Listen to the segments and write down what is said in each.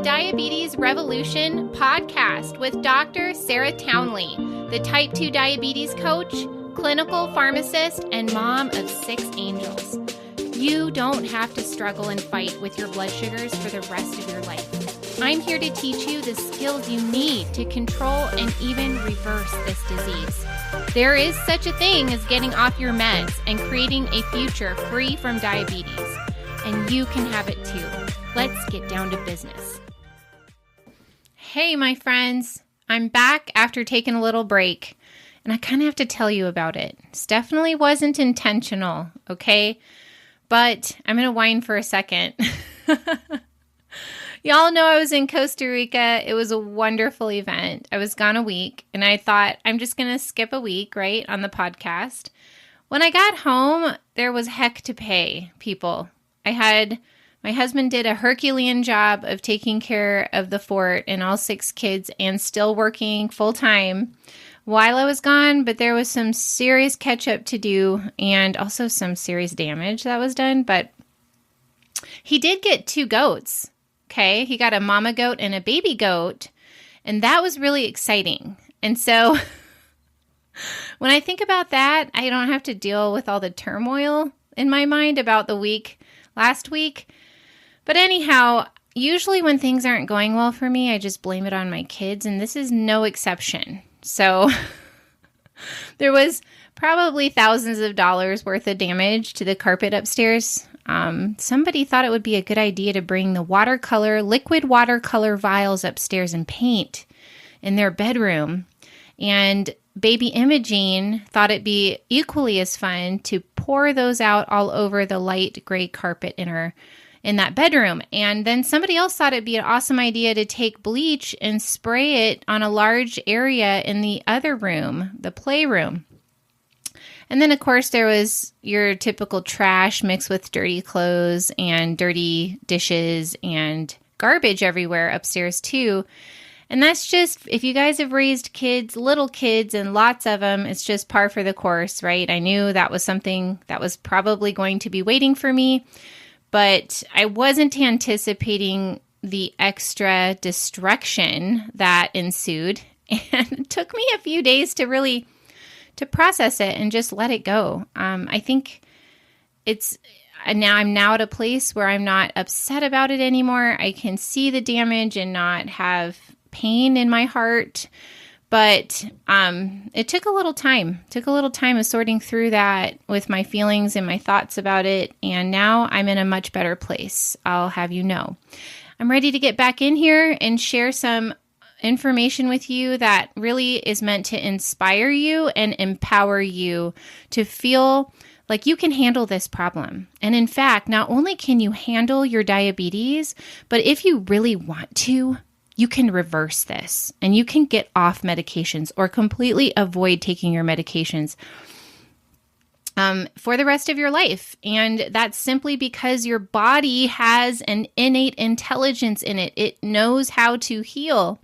Diabetes Revolution podcast with Dr. Sarah Townley, the type 2 diabetes coach, clinical pharmacist, and mom of 6 angels. You don't have to struggle and fight with your blood sugars for the rest of your life. I'm here to teach you the skills you need to control and even reverse this disease. There is such a thing as getting off your meds and creating a future free from diabetes, and you can have it too. Let's get down to business. Hey, my friends, I'm back after taking a little break, and I kind of have to tell you about it. This definitely wasn't intentional, okay? But I'm going to whine for a second. Y'all know I was in Costa Rica. It was a wonderful event. I was gone a week, and I thought I'm just going to skip a week, right, on the podcast. When I got home, there was heck to pay, people. My husband did a Herculean job of taking care of the fort and all 6 kids and still working full-time while I was gone, but there was some serious catch-up to do and also some serious damage that was done. But he did get 2 goats, okay? He got a mama goat and a baby goat, and that was really exciting. And so when I think about that, I don't have to deal with all the turmoil in my mind about the week last week. But anyhow, usually when things aren't going well for me, I just blame it on my kids, and this is no exception. So there was probably thousands of dollars worth of damage to the carpet upstairs. Somebody thought it would be a good idea to bring the liquid watercolor vials upstairs and paint in their bedroom. And baby Imogene thought it'd be equally as fun to pour those out all over the light gray carpet in that bedroom. And then somebody else thought it'd be an awesome idea to take bleach and spray it on a large area in the other room, the playroom. And then, of course, there was your typical trash mixed with dirty clothes and dirty dishes and garbage everywhere upstairs, too. And that's just, if you guys have raised kids, little kids, and lots of them, it's just par for the course, right? I knew that was something that was probably going to be waiting for me, but I wasn't anticipating the extra destruction that ensued. And it took me a few days to process it and just let it go. I think I'm now at a place where I'm not upset about it anymore. I can see the damage and not have pain in my heart. But it took a little time. Of sorting through that with my feelings and my thoughts about it. And now I'm in a much better place, I'll have you know. I'm ready to get back in here and share some information with you that really is meant to inspire you and empower you to feel like you can handle this problem. And in fact, not only can you handle your diabetes, but if you really want to, you can reverse this and you can get off medications or completely avoid taking your medications for the rest of your life. And that's simply because your body has an innate intelligence in it. It knows how to heal.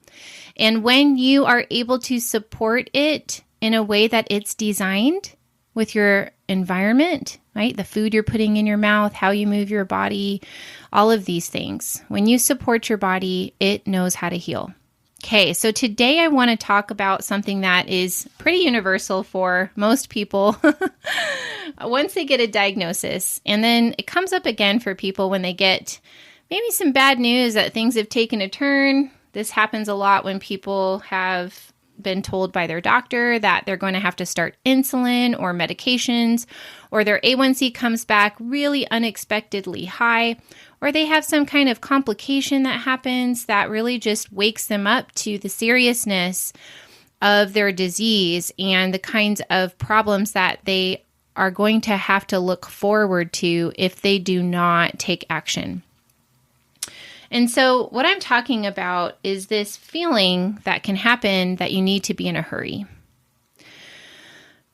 And when you are able to support it in a way that it's designed with your environment, right? The food you're putting in your mouth, how you move your body, all of these things. When you support your body, it knows how to heal. Okay, so today I want to talk about something that is pretty universal for most people once they get a diagnosis. And then it comes up again for people when they get maybe some bad news that things have taken a turn. This happens a lot when people have been told by their doctor that they're going to have to start insulin or medications, or their A1C comes back really unexpectedly high, or they have some kind of complication that happens that really just wakes them up to the seriousness of their disease and the kinds of problems that they are going to have to look forward to if they do not take action. And so what I'm talking about is this feeling that can happen that you need to be in a hurry,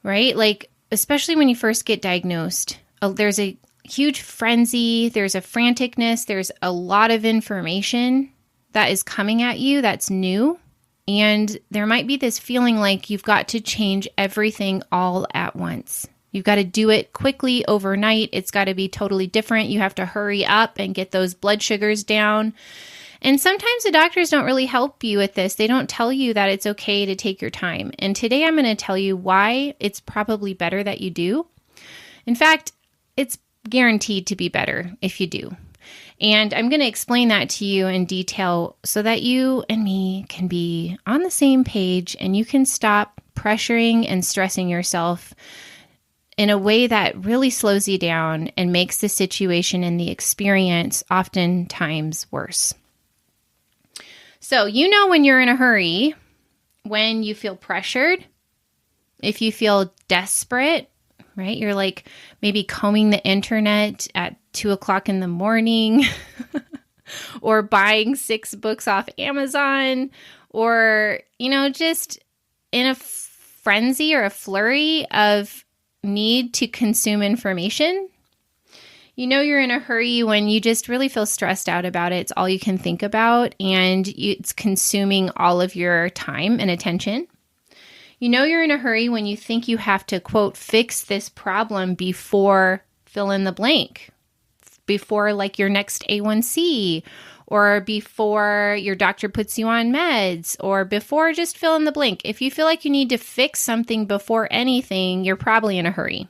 right? Like, especially when you first get diagnosed, there's a huge frenzy, there's a franticness, there's a lot of information that is coming at you that's new. And there might be this feeling like you've got to change everything all at once. You've got to do it quickly overnight. It's got to be totally different. You have to hurry up and get those blood sugars down. And sometimes the doctors don't really help you with this. They don't tell you that it's okay to take your time. And today I'm going to tell you why it's probably better that you do. In fact, it's guaranteed to be better if you do. And I'm going to explain that to you in detail so that you and me can be on the same page and you can stop pressuring and stressing yourself in a way that really slows you down and makes the situation and the experience oftentimes worse. So, when you're in a hurry, when you feel pressured, if you feel desperate, right? You're like maybe combing the internet at 2:00 in the morning or buying 6 books off Amazon or, just in a frenzy or a flurry of need to consume information. You're in a hurry when you just really feel stressed out about it. It's all you can think about and it's consuming all of your time and attention. You're in a hurry when you think you have to, quote, fix this problem before fill in the blank, before like your next A1C, or before your doctor puts you on meds, or before just fill in the blank. If you feel like you need to fix something before anything, you're probably in a hurry.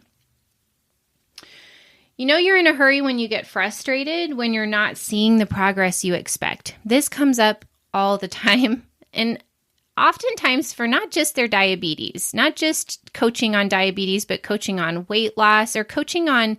You're in a hurry when you get frustrated, when you're not seeing the progress you expect. This comes up all the time. And oftentimes for not just their diabetes, not just coaching on diabetes, but coaching on weight loss or coaching on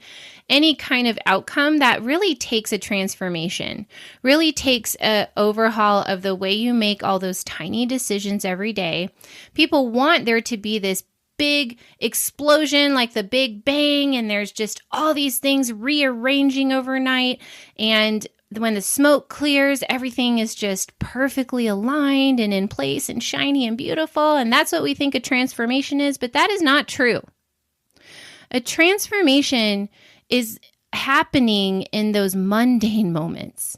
any kind of outcome that really takes a transformation, really takes an overhaul of the way you make all those tiny decisions every day. People want there to be this big explosion, like the Big Bang, and there's just all these things rearranging overnight. And when the smoke clears, everything is just perfectly aligned and in place and shiny and beautiful. And that's what we think a transformation is, but that is not true. A transformation is happening in those mundane moments,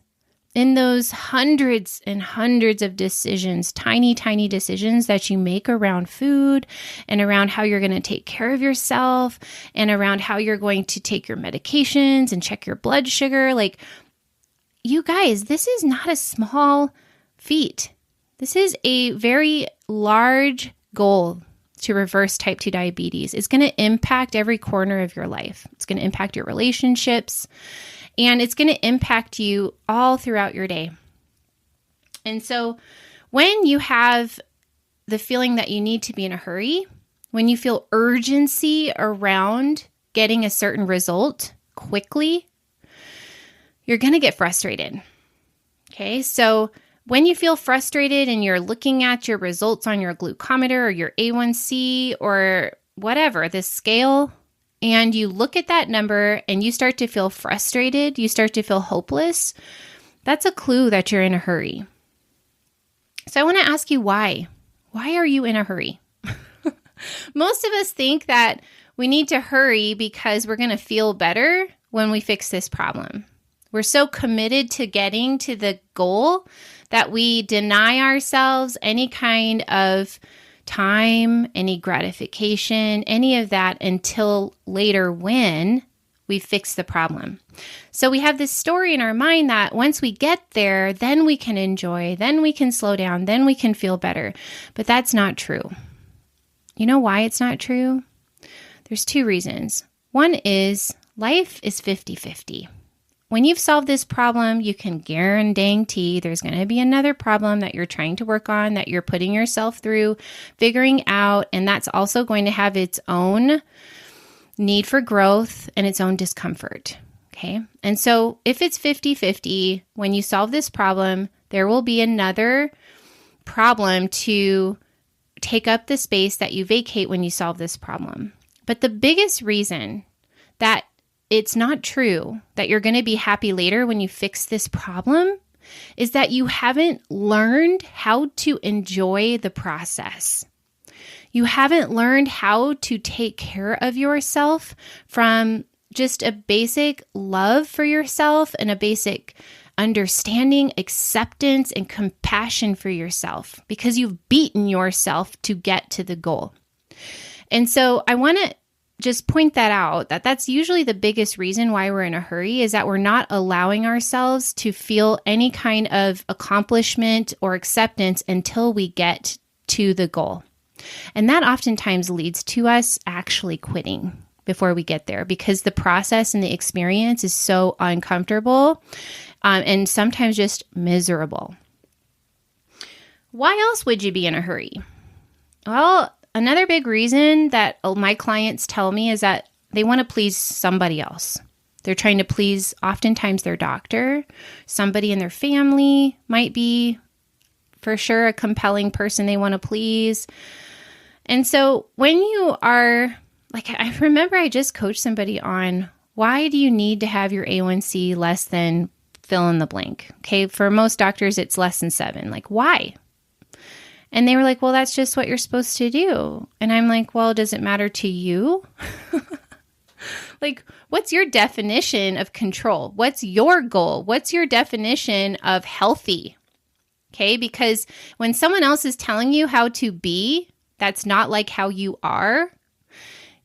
in those hundreds and hundreds of decisions, tiny, tiny decisions that you make around food and around how you're going to take care of yourself and around how you're going to take your medications and check your blood sugar. Like, you guys, this is not a small feat. This is a very large goal to reverse type 2 diabetes. It's going to impact every corner of your life. It's going to impact your relationships, and it's going to impact you all throughout your day. And so when you have the feeling that you need to be in a hurry, when you feel urgency around getting a certain result quickly, you're going to get frustrated. Okay, so when you feel frustrated and you're looking at your results on your glucometer or your A1C or whatever, the scale, and you look at that number and you start to feel frustrated, you start to feel hopeless, that's a clue that you're in a hurry. So I want to ask you why. Why are you in a hurry? Most of us think that we need to hurry because we're going to feel better when we fix this problem. We're so committed to getting to the goal that we deny ourselves any kind of time, any gratification, any of that until later when we fix the problem. So we have this story in our mind that once we get there, then we can enjoy, then we can slow down, then we can feel better. But that's not true. You know why it's not true? There's 2 reasons. One is life is 50-50. When you've solved this problem, you can guarantee there's going to be another problem that you're trying to work on, that you're putting yourself through, figuring out, and that's also going to have its own need for growth and its own discomfort, okay? And so if it's 50-50, when you solve this problem, there will be another problem to take up the space that you vacate when you solve this problem. But the biggest reason that it's not true that you're going to be happy later when you fix this problem is that you haven't learned how to enjoy the process. You haven't learned how to take care of yourself from just a basic love for yourself and a basic understanding, acceptance, and compassion for yourself because you've beaten yourself to get to the goal. And so I want to just point that out, that that's usually the biggest reason why we're in a hurry, is that we're not allowing ourselves to feel any kind of accomplishment or acceptance until we get to the goal. And that oftentimes leads to us actually quitting before we get there, because the process and the experience is so uncomfortable and sometimes just miserable. Why else would you be in a hurry? Well, another big reason that my clients tell me is that they want to please somebody else. They're trying to please oftentimes their doctor, somebody in their family might be for sure a compelling person they want to please. And so when you are, like, I remember I just coached somebody on, why do you need to have your A1C less than fill in the blank? Okay, for most doctors, it's less than 7. Like, why? And they were like, well, that's just what you're supposed to do. And I'm like, well, does it matter to you? Like, what's your definition of control? What's your goal? What's your definition of healthy? Okay, because when someone else is telling you how to be, that's not like how you are,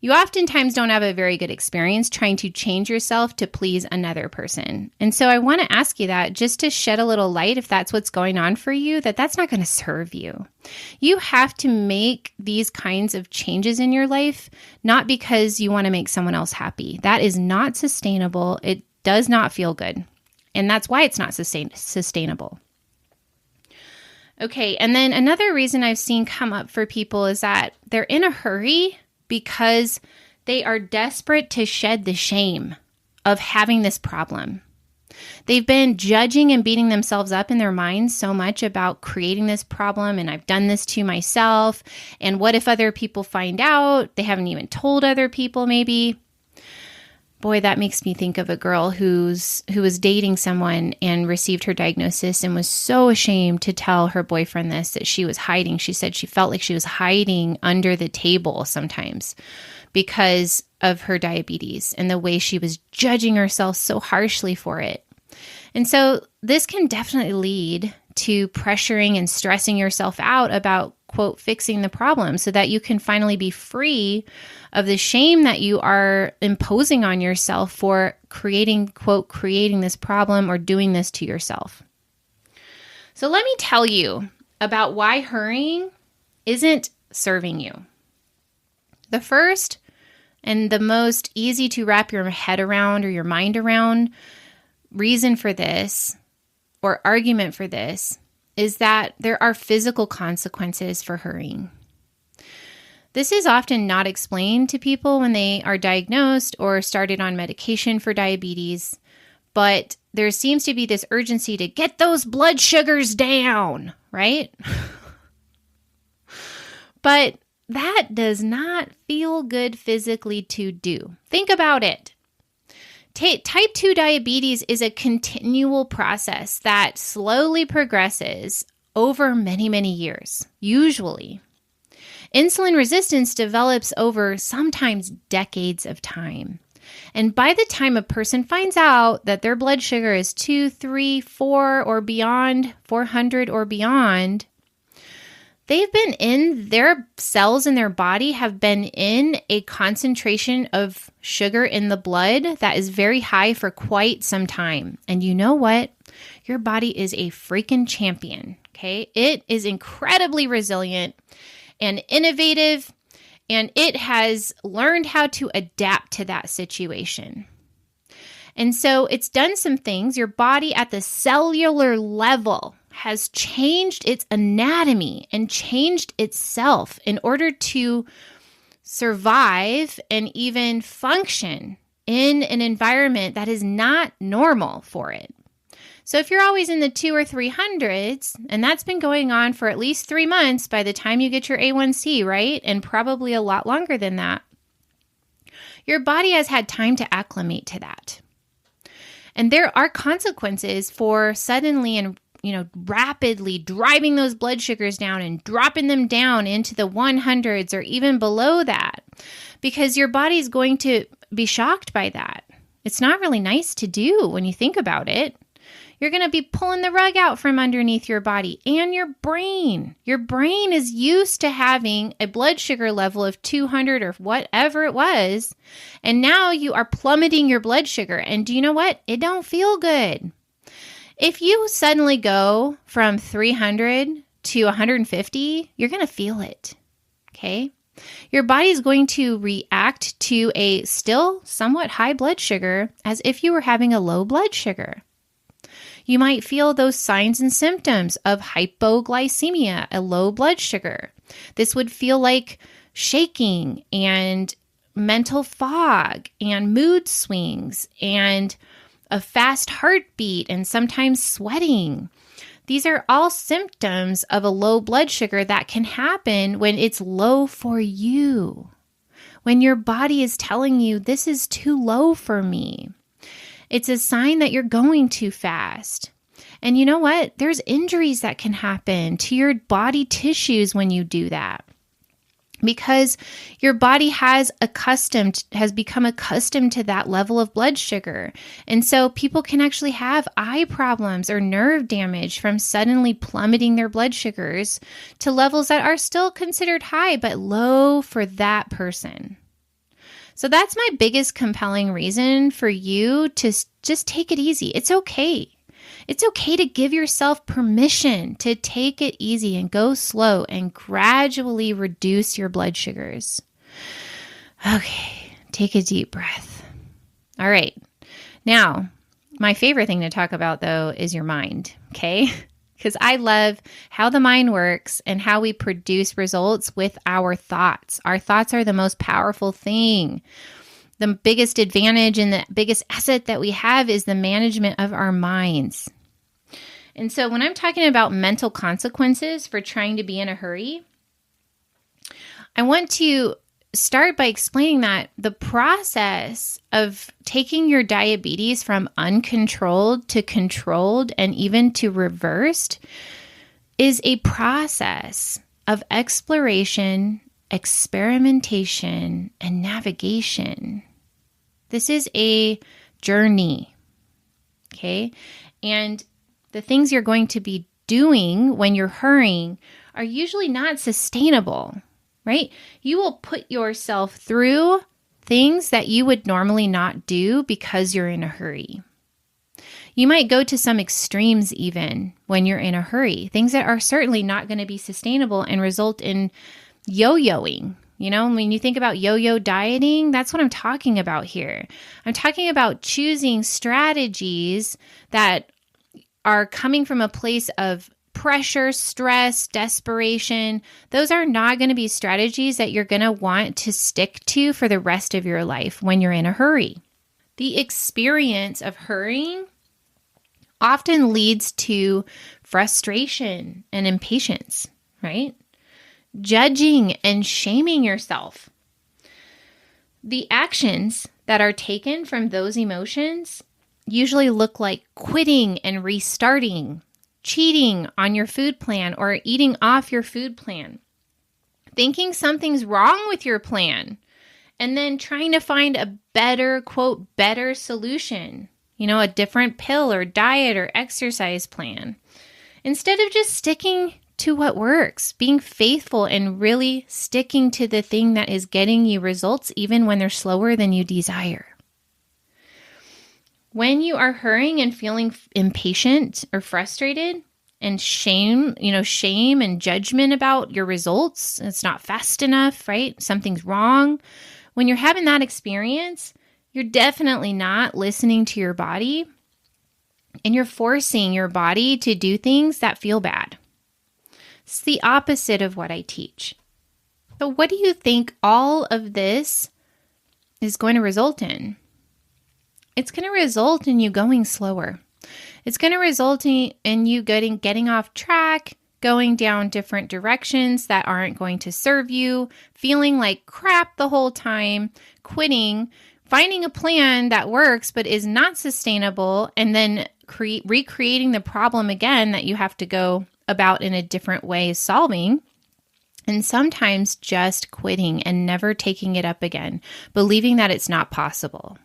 you oftentimes don't have a very good experience trying to change yourself to please another person. And so I want to ask you that just to shed a little light, if that's what's going on for you, that's not going to serve you. You have to make these kinds of changes in your life, not because you want to make someone else happy. That is not sustainable. It does not feel good. And that's why it's not sustainable. Okay, and then another reason I've seen come up for people is that they're in a hurry because they are desperate to shed the shame of having this problem. They've been judging and beating themselves up in their minds so much about creating this problem, and I've done this to myself, and what if other people find out? They haven't even told other people maybe. Boy, that makes me think of a girl who was dating someone and received her diagnosis and was so ashamed to tell her boyfriend this, that she was hiding. She said she felt like she was hiding under the table sometimes because of her diabetes and the way she was judging herself so harshly for it. And so this can definitely lead to pressuring and stressing yourself out about, quote, fixing the problem so that you can finally be free of the shame that you are imposing on yourself for creating, quote, creating this problem or doing this to yourself. So let me tell you about why hurrying isn't serving you. The first and the most easy to wrap your head around or your mind around reason for this or argument for this is that there are physical consequences for hurrying. This is often not explained to people when they are diagnosed or started on medication for diabetes, but there seems to be this urgency to get those blood sugars down, right? But that does not feel good physically to do. Think about it. Type 2 diabetes is a continual process that slowly progresses over many, many years, usually. Insulin resistance develops over sometimes decades of time. And by the time a person finds out that their blood sugar is 2, 3, 4 or beyond, 400 or beyond, they've been in, their cells in their body have been in a concentration of sugar in the blood that is very high for quite some time. And you know what? Your body is a freaking champion, okay? It is incredibly resilient and innovative, and it has learned how to adapt to that situation. And so it's done some things. Your body at the cellular level has changed its anatomy and changed itself in order to survive and even function in an environment that is not normal for it. So if you're always in the 2 or 300s, and that's been going on for at least 3 months by the time you get your A1C, right? And probably a lot longer than that, your body has had time to acclimate to that. And there are consequences for suddenly and rapidly driving those blood sugars down and dropping them down into the 100s or even below that, because your body's going to be shocked by that. It's not really nice to do when you think about it. You're going to be pulling the rug out from underneath your body and your brain. Your brain is used to having a blood sugar level of 200 or whatever it was. And now you are plummeting your blood sugar. And do you know what? It don't feel good. If you suddenly go from 300 to 150, you're going to feel it. Okay? Your body is going to react to a still somewhat high blood sugar as if you were having a low blood sugar. You might feel those signs and symptoms of hypoglycemia, a low blood sugar. This would feel like shaking and mental fog and mood swings and a fast heartbeat and sometimes sweating. These are all symptoms of a low blood sugar that can happen when it's low for you. When your body is telling you, this is too low for me. It's a sign that you're going too fast. And you know what? There's injuries that can happen to your body tissues when you do that. Because your body has become accustomed to that level of blood sugar. And so people can actually have eye problems or nerve damage from suddenly plummeting their blood sugars to levels that are still considered high, but low for that person. So that's my biggest compelling reason for you to just take it easy. It's okay. It's okay to give yourself permission to take it easy and go slow and gradually reduce your blood sugars. Okay, take a deep breath. All right. Now, my favorite thing to talk about, though, is your mind, okay? Because I love how the mind works and how we produce results with our thoughts. Our thoughts are the most powerful thing. The biggest advantage and the biggest asset that we have is the management of our minds. And so when I'm talking about mental consequences for trying to be in a hurry, I want to start by explaining that the process of taking your diabetes from uncontrolled to controlled and even to reversed is a process of exploration, experimentation, and navigation. This is a journey, okay? And the things you're going to be doing when you're hurrying are usually not sustainable, right? You will put yourself through things that you would normally not do because you're in a hurry. You might go to some extremes even when you're in a hurry, things that are certainly not going to be sustainable and result in yo-yoing. You know, when you think about yo-yo dieting, that's what I'm talking about here. I'm talking about choosing strategies that are coming from a place of pressure, stress, desperation. Those are not going to be strategies that you're going to want to stick to for the rest of your life when you're in a hurry. The experience of hurrying often leads to frustration and impatience, right? Judging and shaming yourself. The actions that are taken from those emotions usually look like quitting and restarting, cheating on your food plan or eating off your food plan, thinking something's wrong with your plan, and then trying to find a better, quote, better solution, you know, a different pill or diet or exercise plan, instead of just sticking to what works, being faithful and really sticking to the thing that is getting you results even when they're slower than you desire. When you are hurrying and feeling impatient or frustrated and shame and judgment about your results, it's not fast enough, right? Something's wrong. When you're having that experience, you're definitely not listening to your body and you're forcing your body to do things that feel bad. It's the opposite of what I teach. So what do you think all of this is going to result in? It's going to result in you going slower. It's going to result in you getting off track, going down different directions that aren't going to serve you, feeling like crap the whole time, quitting, finding a plan that works but is not sustainable, and then recreating the problem again that you have to go about in a different way solving, and sometimes just quitting and never taking it up again, believing that it's not possible.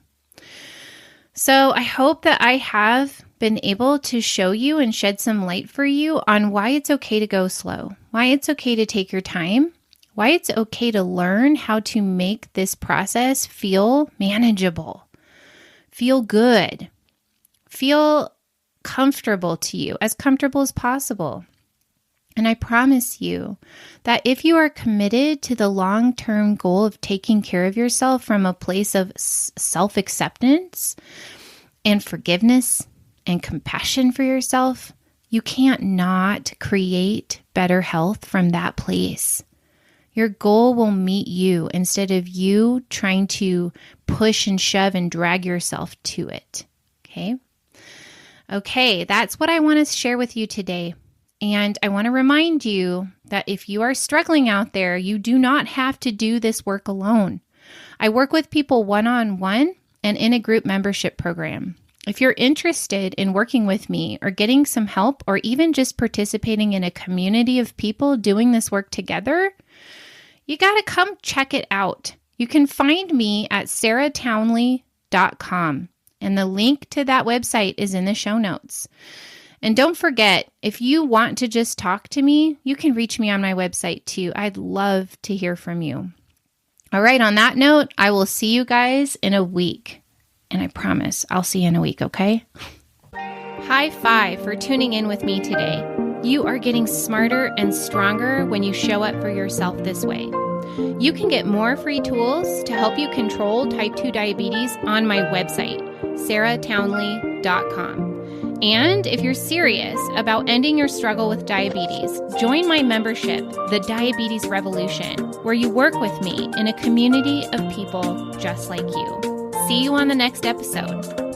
So I hope that I have been able to show you and shed some light for you on why it's okay to go slow, why it's okay to take your time, why it's okay to learn how to make this process feel manageable, feel good, feel comfortable to you, as comfortable as possible. And I promise you that if you are committed to the long-term goal of taking care of yourself from a place of self-acceptance and forgiveness and compassion for yourself, you can't not create better health from that place. Your goal will meet you instead of you trying to push and shove and drag yourself to it. Okay, that's what I want to share with you today. And I want to remind you that if you are struggling out there, you do not have to do this work alone. I work with people one-on-one and in a group membership program. If you're interested in working with me or getting some help or even just participating in a community of people doing this work together, you got to come check it out. You can find me at sarahtownley.com, and the link to that website is in the show notes. And don't forget, if you want to just talk to me, you can reach me on my website too. I'd love to hear from you. All right, on that note, I will see you guys in a week. And I promise I'll see you in a week, okay? High five for tuning in with me today. You are getting smarter and stronger when you show up for yourself this way. You can get more free tools to help you control type 2 diabetes on my website, sarahtownley.com. And if you're serious about ending your struggle with diabetes, join my membership, The Diabetes Revolution, where you work with me in a community of people just like you. See you on the next episode.